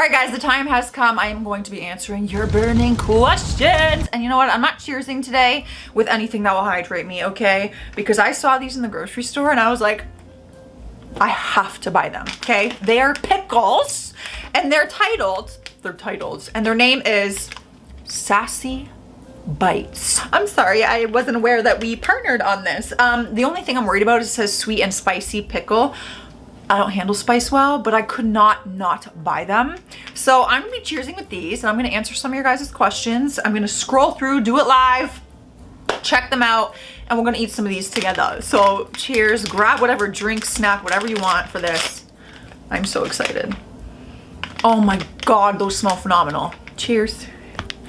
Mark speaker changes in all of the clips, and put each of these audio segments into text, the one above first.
Speaker 1: All right, guys, the time has come. I am going to be answering your burning questions. And you know what? I'm not cheersing today with anything that will hydrate me, okay? Because I saw these in the grocery store and I was like, I have to buy them, okay? They are pickles and they're titled, and their name is Sassy Bites. I'm sorry, I wasn't aware that we partnered on this. The only thing I'm worried about is it says sweet and spicy pickle. I don't handle spice well, but I could not buy them. So I'm gonna be cheersing with these and I'm gonna answer some of your guys' questions. I'm gonna scroll through, do it live, check them out, and we're gonna eat some of these together. So cheers, grab whatever drink, snack, whatever you want for this. I'm so excited. Oh my God, those smell phenomenal. Cheers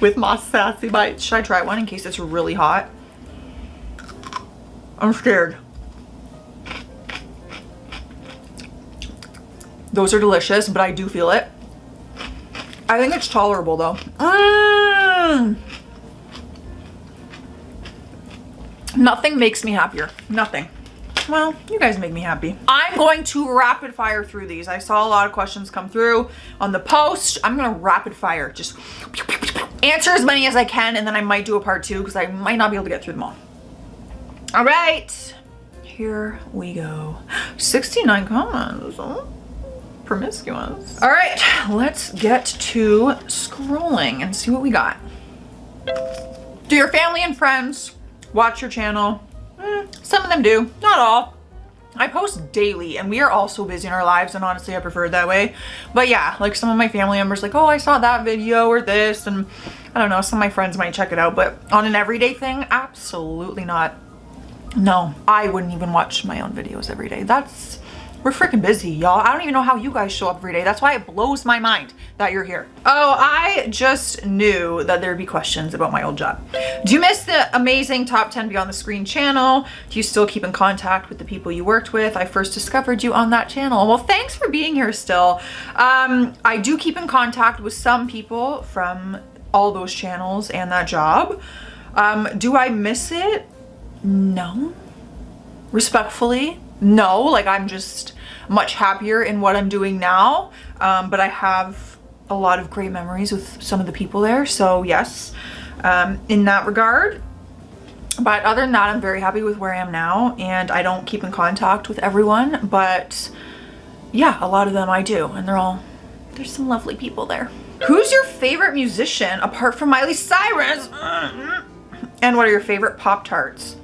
Speaker 1: with my Sassy Bites. Should I try one in case it's really hot? I'm scared. Those are delicious, but I do feel it. I think it's tolerable though. Nothing makes me happier. Nothing. Well, you guys make me happy. I'm going to rapid fire through these. I saw a lot of questions come through on the post. I'm gonna rapid fire, just answer as many as I can, and then I might do a part 2 because I might not be able to get through them all. All right, here we go. 69 comments. Oh. Promiscuous. All right, let's get to scrolling and see what we got. Do your family and friends watch your channel? Some of them do, not all. I post daily and we are all so busy in our lives, and honestly I prefer it that way. But yeah, like some of my family members like, oh, I saw that video or this, and I don't know, some of my friends might check it out, but on an everyday thing, absolutely not. No, I wouldn't even watch my own videos every day. We're freaking busy, y'all. I don't even know how you guys show up every day. That's why it blows my mind that you're here. Oh, I just knew that there'd be questions about my old job. Do you miss the amazing Top 10 Beyond the Screen channel? Do you still keep in contact with the people you worked with? I first discovered you on that channel. Well, thanks for being here still. I do keep in contact with some people from all those channels and that job. Do I miss it? No. Respectfully, no. Like, I'm just much happier in what I'm doing now, but I have a lot of great memories with some of the people there, so yes, in that regard. But other than that, I'm very happy with where I am now, and I don't keep in contact with everyone, but yeah, a lot of them I do, and there's some lovely people there. Who's your favorite musician apart from Miley Cyrus? And what are your favorite Pop-Tarts?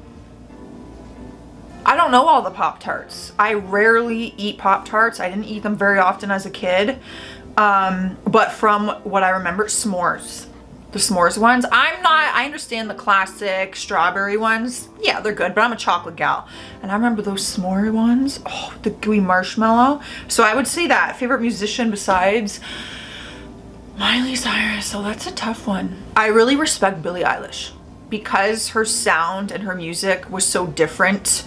Speaker 1: I don't know all the Pop-Tarts. I rarely eat Pop-Tarts. I didn't eat them very often as a kid. But from what I remember, s'mores. The s'mores ones. I understand the classic strawberry ones. Yeah, they're good, but I'm a chocolate gal. And I remember those s'more ones. Oh, the gooey marshmallow. So I would say that. Favorite musician besides Miley Cyrus. So that's a tough one. I really respect Billie Eilish because her sound and her music was so different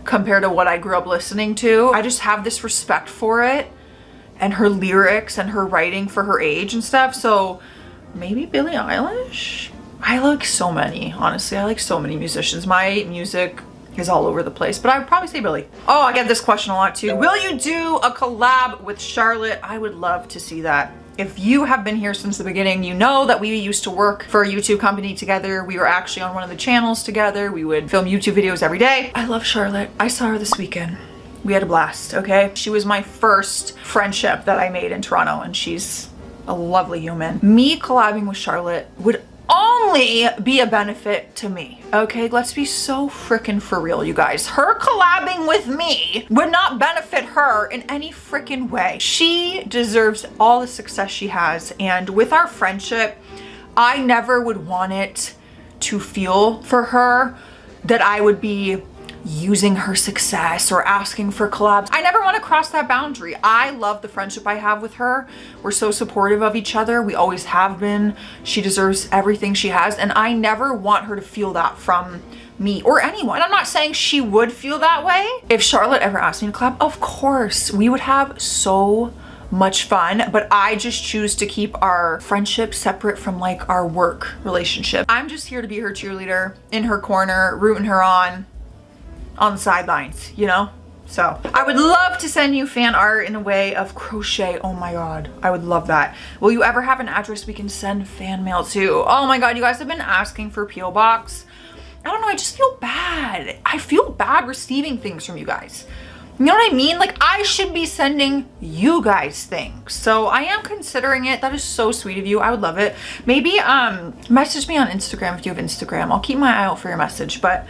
Speaker 1: compared to what I grew up listening to. I just have this respect for it and her lyrics and her writing for her age and stuff. So maybe Billie Eilish? I like so many, honestly. I like so many musicians. My music is all over the place, but I would probably say Billie. Oh, I get this question a lot too. Will you do a collab with Charlotte? I would love to see that. If you have been here since the beginning, you know that we used to work for a YouTube company together. We were actually on one of the channels together. We would film YouTube videos every day. I love Charlotte. I saw her this weekend. We had a blast, okay? She was my first friendship that I made in Toronto, and she's a lovely human. Me collabing with Charlotte would only be a benefit to me, okay? Let's be so freaking for real, you guys. Her collabing with me would not benefit her in any freaking way. She deserves all the success she has, and with our friendship, I never would want it to feel for her that I would be using her success or asking for collabs. I never want to cross that boundary. I love the friendship I have with her. We're so supportive of each other. We always have been. She deserves everything she has, and I never want her to feel that from me or anyone. And I'm not saying she would feel that way. If Charlotte ever asked me to collab, of course, we would have so much fun, but I just choose to keep our friendship separate from like our work relationship. I'm just here to be her cheerleader, in her corner, rooting her on the sidelines, you know? So I would love to send you fan art in a way of crochet. Oh my God, I would love that. Will you ever have an address we can send fan mail to? Oh my God, you guys have been asking for P.O. Box. I don't know, I just feel bad. I feel bad receiving things from you guys. You know what I mean? Like, I should be sending you guys things. So I am considering it. That is so sweet of you. I would love it. Maybe message me on Instagram if you have Instagram. I'll keep my eye out for your message. But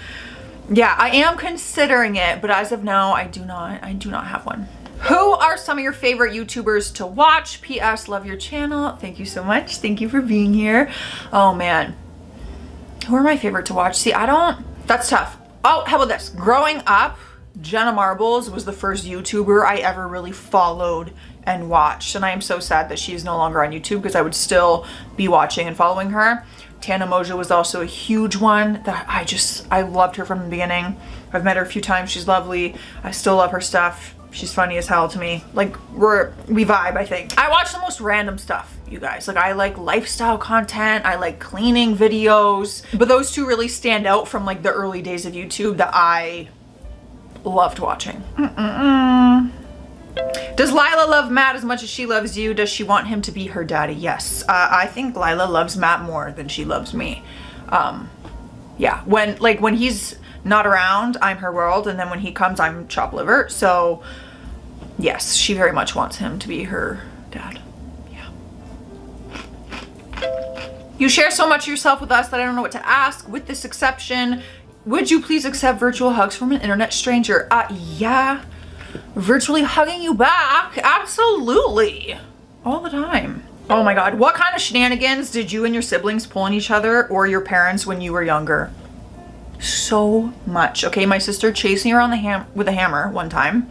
Speaker 1: yeah, I am considering it. But as of now, I do not have one. Who are some of your favorite YouTubers to watch? P.S. Love your channel. Thank you so much. Thank you for being here. Oh man. Who are my favorite to watch? See, that's tough. Oh, how about this? Growing up, Jenna Marbles was the first YouTuber I ever really followed and watched. And I am so sad that she is no longer on YouTube because I would still be watching and following her. Tana Moja was also a huge one that I loved her from the beginning. I've met her a few times. She's lovely. I still love her stuff. She's funny as hell to me. Like, we vibe, I think. I watch the most random stuff, you guys. Like, I like lifestyle content. I like cleaning videos. But those two really stand out from like the early days of YouTube that I loved watching. Does Lyla love Matt as much as she loves you? Does she want him to be her daddy? Yes. I think Lyla loves Matt more than she loves me. Yeah, when he's not around, I'm her world, and then when he comes, I'm chopped liver. So yes, she very much wants him to be her dad. Yeah. You share so much of yourself with us that I don't know what to ask. With this exception, would you please accept virtual hugs from an internet stranger? Yeah. Virtually hugging you back? Absolutely. All the time. Oh my God. What kind of shenanigans did you and your siblings pull on each other or your parents when you were younger? So much. Okay, my sister chased me around with a hammer one time.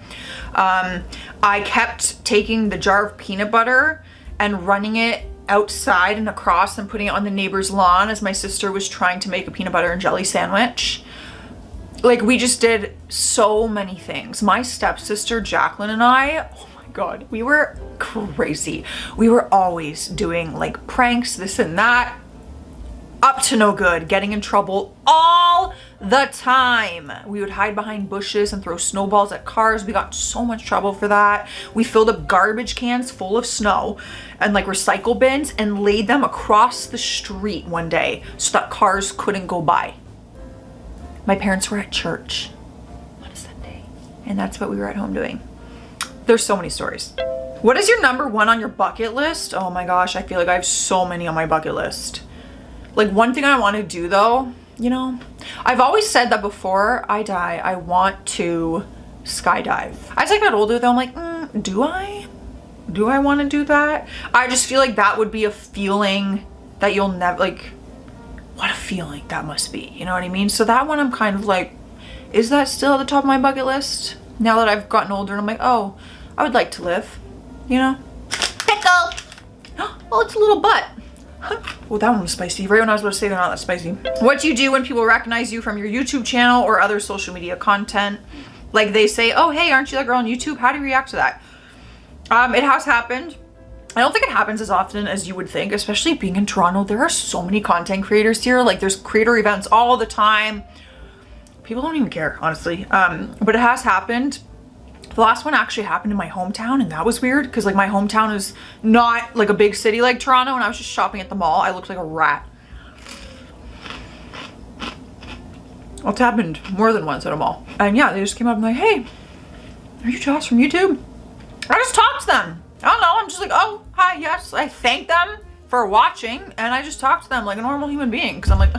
Speaker 1: I kept taking the jar of peanut butter and running it outside and across and putting it on the neighbor's lawn as my sister was trying to make a peanut butter and jelly sandwich. Like, we just did so many things. My stepsister Jacqueline and I, oh my God, we were crazy. We were always doing like pranks, this and that, up to no good, getting in trouble all the time. We would hide behind bushes and throw snowballs at cars. We got in so much trouble for that. We filled up garbage cans full of snow and like recycle bins and laid them across the street one day so that cars couldn't go by. My parents were at church on a Sunday, and that's what we were at home doing. There's so many stories. What is your number one on your bucket list? Oh my gosh, I feel like I have so many on my bucket list. Like, one thing I want to do though, you know, I've always said that before I die, I want to skydive. As I got older though, I'm like, do I? Do I want to do that? I just feel like that would be a feeling that you'll never, like, what a feeling that must be. You know what I mean? So that one I'm kind of like, is that still at the top of my bucket list? Now that I've gotten older and I'm like, oh, I would like to live, you know? Pickle! Oh, it's a little butt. Oh, that one was spicy. Right when I was about to say they're not that spicy. What do you do when people recognize you from your YouTube channel or other social media content? Like, they say, oh, hey, aren't you that girl on YouTube? How do you react to that? It has happened. I don't think it happens as often as you would think, especially being in Toronto. There are so many content creators here. Like, there's creator events all the time. People don't even care, honestly. But it has happened. The last one actually happened in my hometown, and that was weird because like my hometown is not like a big city like Toronto, and I was just shopping at the mall. I looked like a rat. Well, it's happened more than once at a mall. And yeah, they just came up and like, hey, are you Joce from YouTube? I just talked to them. I don't know. I'm just like, oh, hi, yes. I thank them for watching, and I just talk to them like a normal human being because I'm like,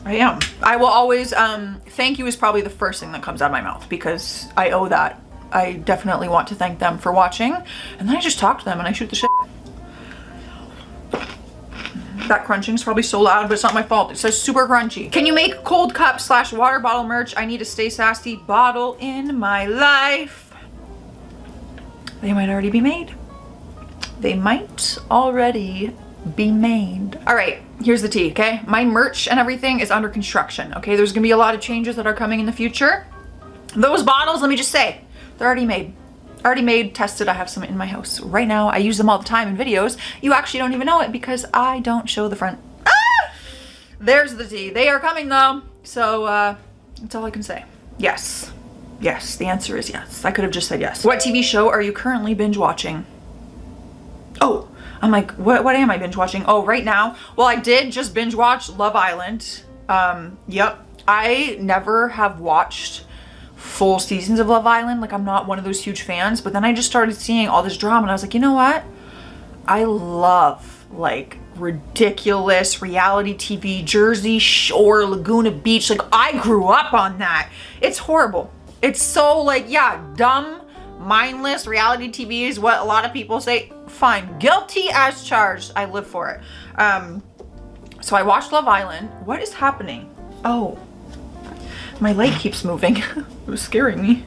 Speaker 1: I am. I will always, thank you is probably the first thing that comes out of my mouth because I owe that. I definitely want to thank them for watching, and then I just talk to them and I shoot the shit. That crunching is probably so loud, but it's not my fault. It says super crunchy. Can you make cold cup / water bottle merch? I need a Stay Sassy bottle in my life. They might already be made. They might already be made. All right, here's the tea, okay? My merch and everything is under construction, okay? There's gonna be a lot of changes that are coming in the future. Those bottles, let me just say, they're already made. Already made, tested. I have some in my house right now. I use them all the time in videos. You actually don't even know it because I don't show the front. Ah! There's the tea. They are coming though. So that's all I can say. Yes. Yes, the answer is yes. I could have just said yes. What TV show are you currently binge watching? Oh, I'm like, what am I binge watching? Oh, right now? Well, I did just binge watch Love Island. Yep. I never have watched full seasons of Love Island. Like, I'm not one of those huge fans, but then I just started seeing all this drama and I was like, you know what? I love like ridiculous reality TV, Jersey Shore, Laguna Beach. Like, I grew up on that. It's horrible. It's so like, yeah, dumb, mindless. Reality TV is what a lot of people say. Fine, guilty as charged. I live for it. So I watched Love Island. What is happening? Oh, my light keeps moving. It was scaring me.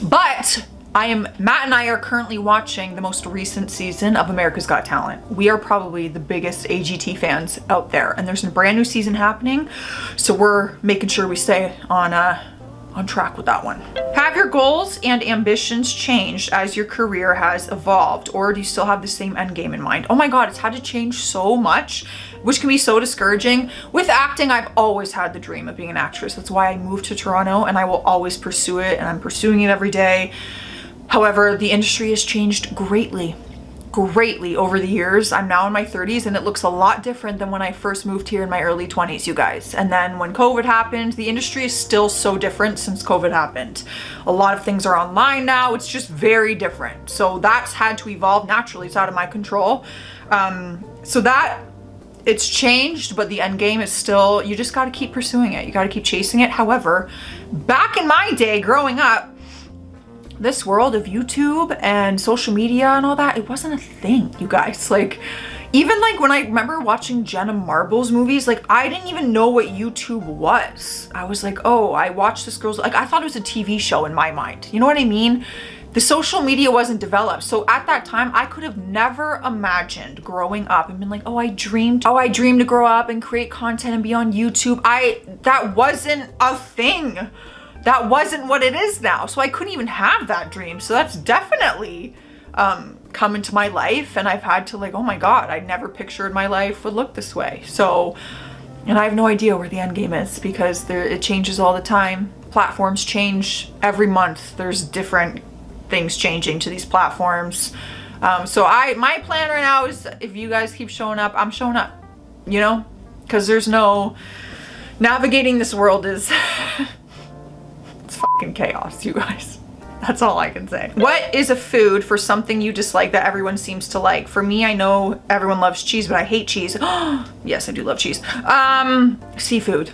Speaker 1: But Matt and I are currently watching the most recent season of America's Got Talent. We are probably the biggest AGT fans out there, and there's a brand new season happening. So we're making sure we stay on track with that one. Have your goals and ambitions changed as your career has evolved, or do you still have the same end game in mind? Oh my God, it's had to change so much, which can be so discouraging. With acting, I've always had the dream of being an actress. That's why I moved to Toronto, and I will always pursue it, and I'm pursuing it every day. However, the industry has changed greatly over the years. I'm now in my 30s and it looks a lot different than when I first moved here in my early 20s, you guys. And then when COVID happened, the industry is still so different since COVID happened. A lot of things are online now. It's just very different. So that's had to evolve naturally. It's out of my control. So that it's changed, but the end game is still, you just got to keep pursuing it. You got to keep chasing it. However, back in my day growing up, this world of YouTube and social media and all that, it wasn't a thing, you guys. Like, even like when I remember watching Jenna Marbles movies, like I didn't even know what YouTube was. I was like, oh, I watched this girl's, like I thought it was a TV show in my mind. You know what I mean? The social media wasn't developed. So at that time, I could have never imagined growing up and been like, oh, I dreamed to grow up and create content and be on YouTube. That wasn't a thing. That wasn't what it is now. So I couldn't even have that dream. So that's definitely come into my life. And I've had to like, oh my God, I never pictured my life would look this way. So, and I have no idea where the end game is because it changes all the time. Platforms change every month. There's different things changing to these platforms. So my plan right now is if you guys keep showing up, I'm showing up, you know, because there's no navigating this world is it's fucking chaos, you guys. That's all I can say. What is a food for something you dislike that everyone seems to like? For me, I know everyone loves cheese, but I hate cheese. Yes, I do love cheese. Seafood.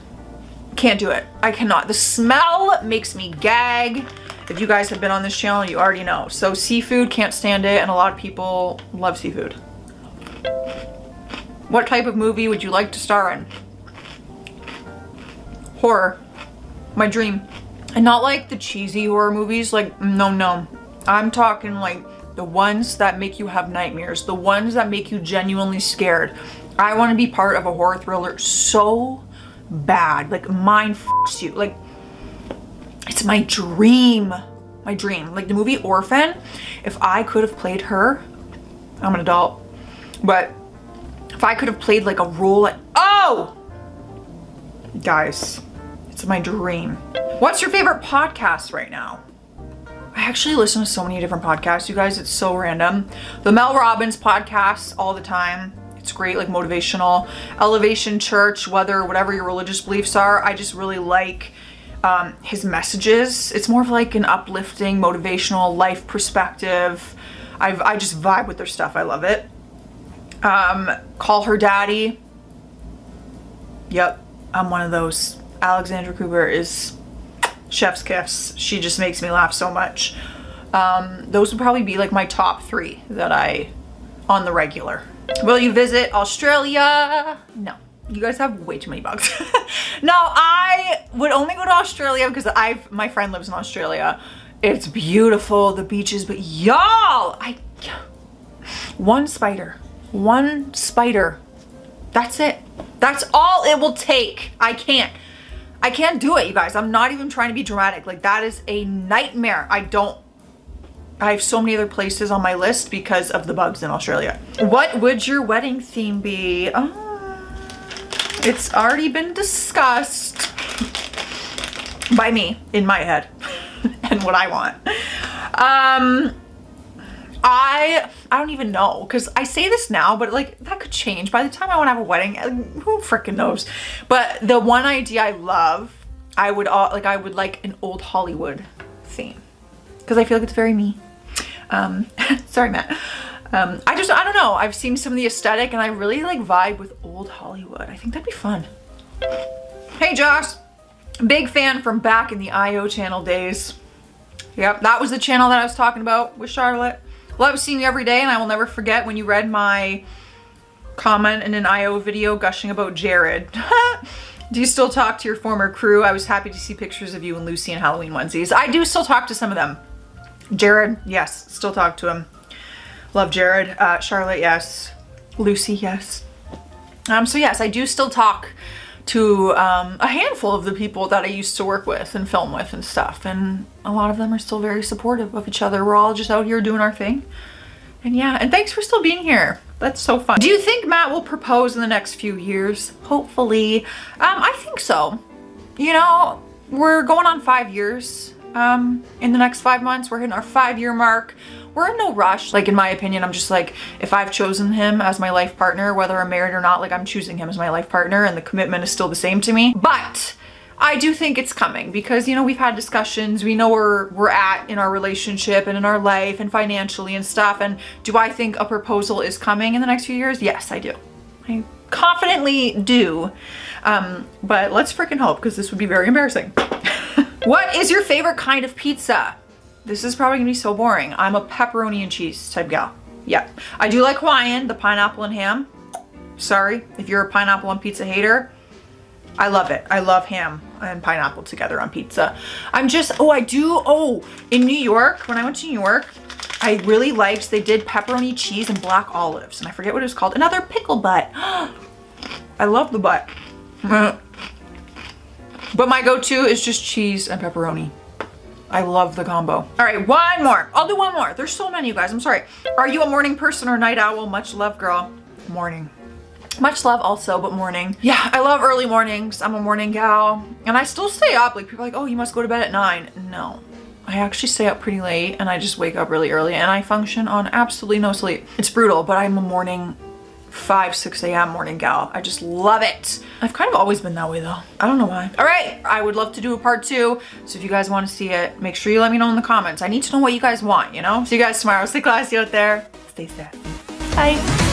Speaker 1: Can't do it. I cannot. The smell makes me gag. If you guys have been on this channel, you already know. So seafood, can't stand it, and a lot of people love seafood. What type of movie would you like to star in? Horror. My dream. And not like the cheesy horror movies, like, no. I'm talking like the ones that make you have nightmares, the ones that make you genuinely scared. I want to be part of a horror thriller so bad, like mind fucks you. Like, it's my dream. My dream. Like the movie Orphan, if I could have played her, I'm an adult, but if I could have played like a role like, oh! Guys, it's my dream. What's your favorite podcast right now? I actually listen to so many different podcasts, you guys. It's so random. The Mel Robbins podcast all the time. It's great, like motivational. Elevation Church, whatever your religious beliefs are. I just really like his messages. It's more of like an uplifting, motivational life perspective. I just vibe with their stuff. I love it. Call Her Daddy. Yep, I'm one of those. Alexandra Cooper is chef's kiss. She just makes me laugh so much. Those would probably be like my top 3 that I on the regular. Will you visit Australia? No. You guys have way too many bugs. No, I would only go to Australia because my friend lives in Australia. It's beautiful, the beaches, but y'all, one spider. That's it. That's all it will take. I can't do it, you guys. I'm not even trying to be dramatic. Like, that is a nightmare. I have so many other places on my list because of the bugs in Australia. What would your wedding theme be? It's already been discussed by me in my head. what I want. I don't even know, because I say this now, but like that could change by the time I want to have a wedding. Who freaking knows? But the one idea I love, I would like an old Hollywood theme, because I feel like it's very me. Sorry, Matt. I don't know. I've seen some of the aesthetic and I really like vibe with old Hollywood. I think that'd be fun. Hey, Joce. Big fan from back in the IO channel days. Yep, that was the channel that I was talking about with Charlotte. Love seeing you every day, and I will never forget when you read my comment in an IO video gushing about Jared. Do you still talk to your former crew? I was happy to see pictures of you and Lucy in Halloween onesies. I do still talk to some of them. Jared, yes, still talk to him. Love Jared. Charlotte, yes. Lucy, yes. So yes, I do still talk to a handful of the people that I used to work with and film with and stuff, and a lot of them are still very supportive of each other. We're all just out here doing our thing. And yeah, and thanks for still being here. That's so fun. Do you think Matt will propose in the next few years? Hopefully. I think so. You know, we're going on 5 years. In the next 5 months, we're hitting our 5-year mark. We're in no rush. Like, in my opinion, I'm just like, if I've chosen him as my life partner, whether I'm married or not, like I'm choosing him as my life partner and the commitment is still the same to me. But I do think it's coming because, you know, we've had discussions. We know where we're at in our relationship and in our life and financially and stuff. And do I think a proposal is coming in the next few years? Yes, I do. I confidently do. But let's freaking hope, because this would be very embarrassing. What is your favorite kind of pizza? This is probably gonna be so boring. I'm a pepperoni and cheese type gal. Yep. I do like Hawaiian, the pineapple and ham. Sorry, if you're a pineapple on pizza hater, I love it. I love ham and pineapple together on pizza. In New York, when I went to New York, I really liked, they did pepperoni, cheese, and black olives. And I forget what it was called. Another pickle butt. I love the butt. But my go-to is just cheese and pepperoni. I love the combo. All right, one more. I'll do one more. There's so many, you guys. I'm sorry. Are you a morning person or night owl? Much love, girl. Morning. Much love also, but morning. Yeah, I love early mornings. I'm a morning gal. And I still stay up. Like, people are like, oh, you must go to bed at 9. No. I actually stay up pretty late and I just wake up really early and I function on absolutely no sleep. It's brutal, but I'm a morning 5, 6 a.m. morning gal. I just love it. I've kind of always been that way though. I don't know why. All right, I would love to do a part 2. So if you guys want to see it, make sure you let me know in the comments. I need to know what you guys want, you know? See you guys tomorrow. Stay classy out there. Stay sassy. Bye.